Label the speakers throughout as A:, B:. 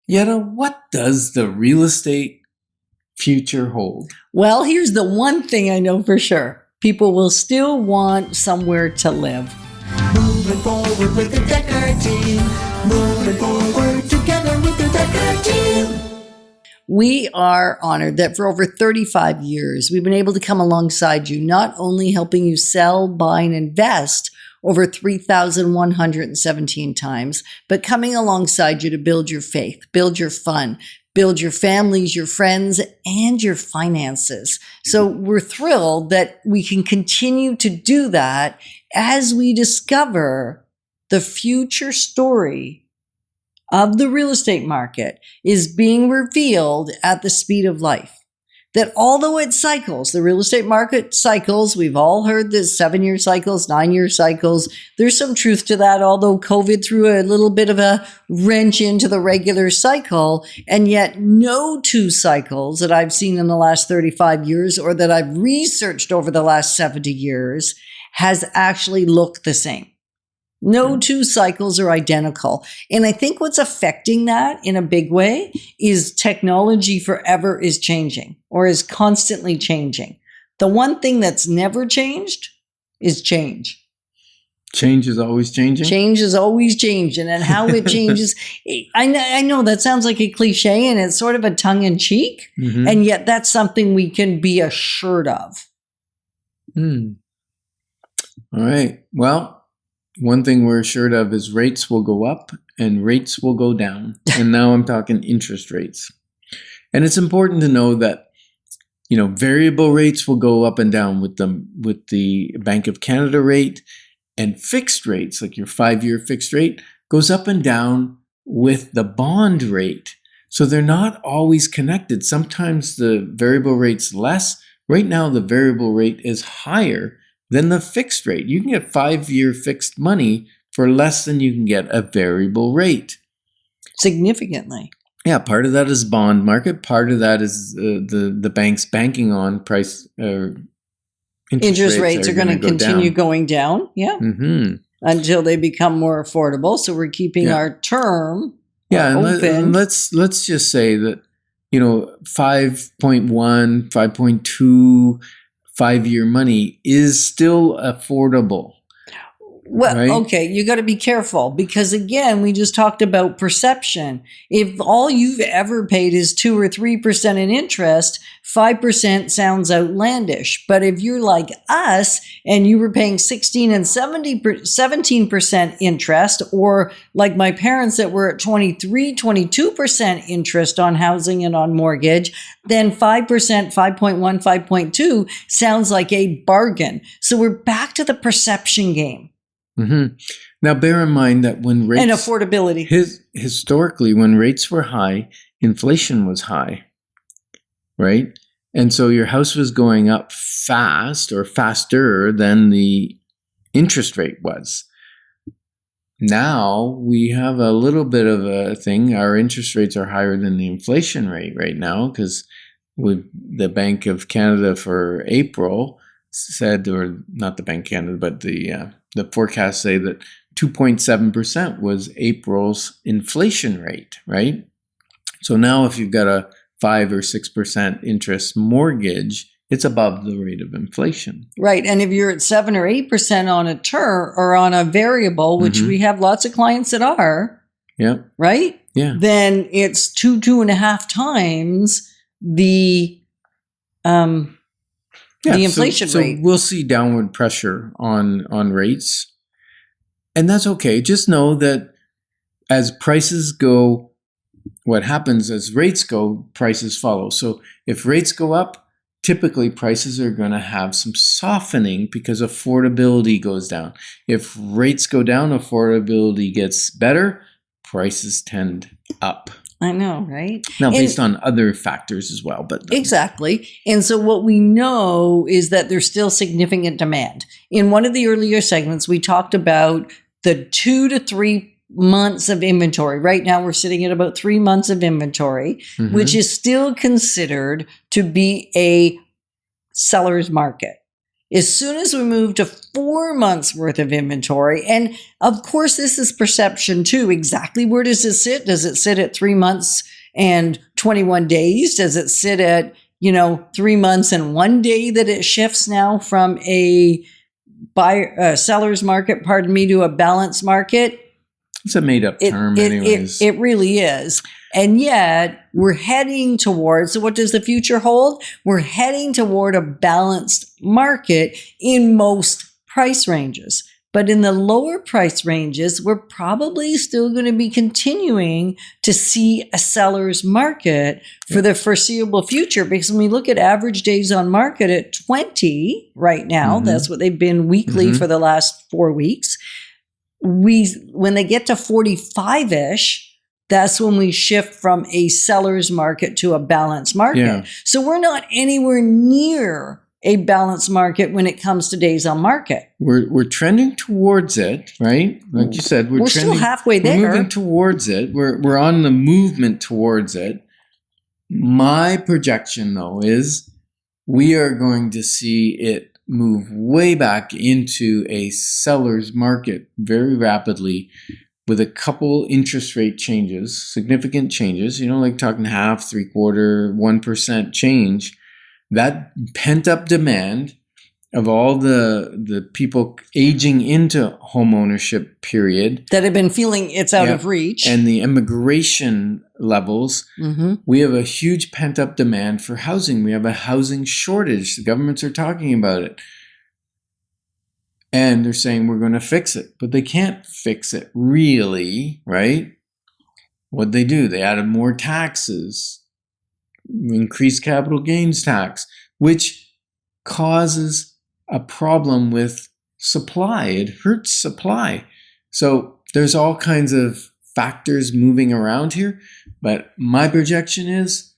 A: Yetta, what does the real estate future hold?
B: Well, here's the one thing I know for sure. People will still want somewhere to live.
C: Moving forward with the Dekker Team. Moving forward together with the Dekker Team.
B: We are honored that for over 35 years, we've been able to come alongside you, not only helping you sell, buy, and invest over 3,117 times, but coming alongside you to build your faith, build your fun, build your families, your friends, and your finances. So we're thrilled that we can continue to do that as we discover the future story of the real estate market is being revealed at the speed of life. That although it cycles, the real estate market cycles, we've all heard this 7-year cycles, 9-year cycles. There's some truth to that, although COVID threw a little bit of a wrench into the regular cycle. And yet no two cycles that I've seen in the last 35 years or that I've researched over the last 70 years has actually looked the same. No two cycles are identical. And I think what's affecting that in a big way is technology forever is changing or is constantly changing. The one thing that's never changed is change.
A: Change is always changing?
B: Change is always changing. And how it changes, I know that sounds like a cliche and it's sort of a tongue-in-cheek, and yet that's something we can be assured of.
A: All right. Well, one thing we're assured of is rates will go up and rates will go down. And now I'm talking interest rates. And it's important to know that, variable rates will go up and down with the Bank of Canada rate, and fixed rates, like your 5-year fixed rate, goes up and down with the bond rate. So they're not always connected. Sometimes the variable rate's less. Right now, the variable rate is higher than the fixed rate. You can get 5-year fixed money for less than you can get a variable rate.
B: Significantly.
A: Yeah, part of that is bond market. Part of that is the banks banking on price. Interest rates are going to
B: continue going down. Yeah, until they become more affordable. So we're keeping our term open.
A: And let's just say that 5.1, 5.2. 5-year money is still affordable.
B: Well,
A: right?
B: Okay, you got to be careful because again, we just talked about perception. If all you've ever paid is 2 or 3% in interest, 5% sounds outlandish. But if you're like us and you were paying 16 and 17% interest, or like my parents that were at 23, 22% interest on housing and on mortgage, then 5%, 5.1, 5.2 sounds like a bargain. So we're back to the perception game.
A: Now, bear in mind that when rates...
B: And affordability.
A: Historically, when rates were high, inflation was high, right? And so your house was going up fast or faster than the interest rate was. Now, we have a little bit of a thing. Our interest rates are higher than the inflation rate right now because with the Bank of Canada for April said, or not the Bank of Canada, but the forecasts say that 2.7% was April's inflation rate, right? So now if you've got a 5 or 6% interest mortgage, it's above the rate of inflation.
B: Right. And if you're at 7 or 8% on a term or on a variable, which we have lots of clients that are, right?
A: Yeah.
B: Then it's 2.5 times the inflation rate.
A: So we'll see downward pressure on rates. And that's okay. Just know that as prices go, what happens as rates go, prices follow. So if rates go up, typically prices are going to have some softening because affordability goes down. If rates go down, affordability gets better, prices tend up.
B: I know, right?
A: Now, based on other factors as well. But
B: exactly. And so what we know is that there's still significant demand. In one of the earlier segments, we talked about the 2 to 3 months of inventory. Right now, we're sitting at about 3 months of inventory, which is still considered to be a seller's market. As soon as we move to 4 months worth of inventory, and of course, this is perception too. Exactly where does it sit? Does it sit at 3 months and 21 days? Does it sit at, 3 months and 1 day that it shifts now from a seller's market, to a balanced market?
A: It's a made-up term anyways.
B: It really is. And yet we're heading towards, so what does the future hold? We're heading toward a balanced market in most price ranges. But in the lower price ranges, we're probably still going to be continuing to see a seller's market for the foreseeable future. Because when we look at average days on market at 20 right now, that's what they've been weekly for the last 4 weeks. When they get to 45-ish, that's when we shift from a seller's market to a balanced market.
A: Yeah.
B: So we're not anywhere near a balanced market when it comes to days on market.
A: We're trending towards it, right? Like you said, we're
B: still halfway there.
A: We're moving towards it. We're on the movement towards it. My projection, though, is we are going to see it move way back into a seller's market very rapidly, with a couple interest rate changes, significant changes, like talking half, 3/4, 1% change. That pent up demand of all the people aging into home ownership period
B: that have been feeling it's out of reach,
A: and the immigration levels, we have a huge pent up demand for housing. We have a housing shortage. The governments are talking about it. And they're saying we're going to fix it, but they can't fix it really, right? What'd they do? They added more taxes, increased capital gains tax, which causes a problem with supply. It hurts supply. So there's all kinds of factors moving around here, but my projection is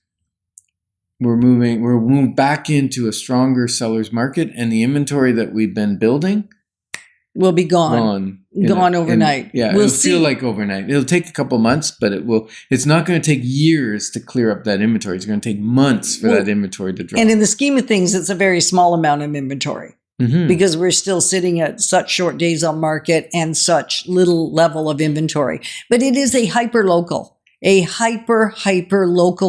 A: we're moving back into a stronger seller's market, and the inventory that we've been building
B: will be gone overnight.
A: It'll feel like overnight. It'll take a couple months, but it's not going to take years to clear up that inventory. It's going to take months for that inventory to drop.
B: And in the scheme of things, it's a very small amount of inventory because we're still sitting at such short days on market and such little level of inventory. But it is a hyper local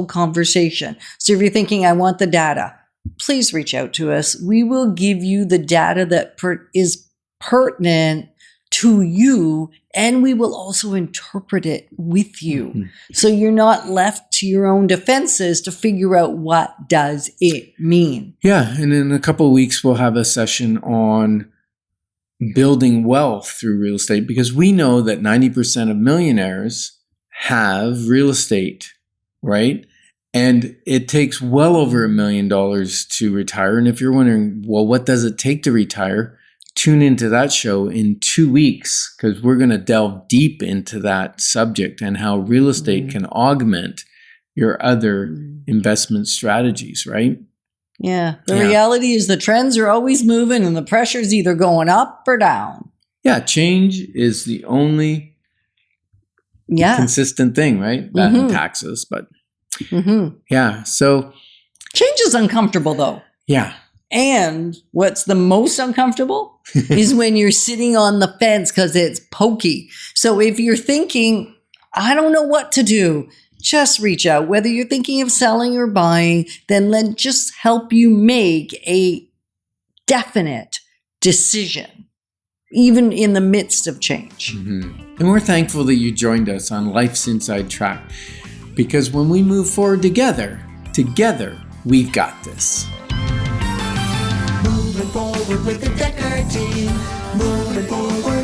B: conversation. So if you're thinking, I want the data, please reach out to us. We will give you the data that is pertinent to you, and we will also interpret it with you. So you're not left to your own defenses to figure out what does it mean.
A: Yeah, and in a couple of weeks we'll have a session on building wealth through real estate, because we know that 90% of millionaires have real estate, right? And it takes well over $1 million to retire. And if you're wondering, well, what does it take to retire? Tune into that show in 2 weeks, because we're going to delve deep into that subject and how real estate can augment your other investment strategies, right?
B: Yeah. The reality is the trends are always moving and the pressure's either going up or down.
A: Yeah. Change is the only consistent thing, right? That and taxes, but yeah. So
B: change is uncomfortable though.
A: Yeah.
B: And what's the most uncomfortable is when you're sitting on the fence because it's pokey. So if you're thinking, I don't know what to do, just reach out. Whether you're thinking of selling or buying, then let's just help you make a definite decision, even in the midst of change.
A: And we're thankful that you joined us on Life's Inside Track, because when we move forward together, we've got this.
C: Moving forward with the Dekker Team. Moving forward.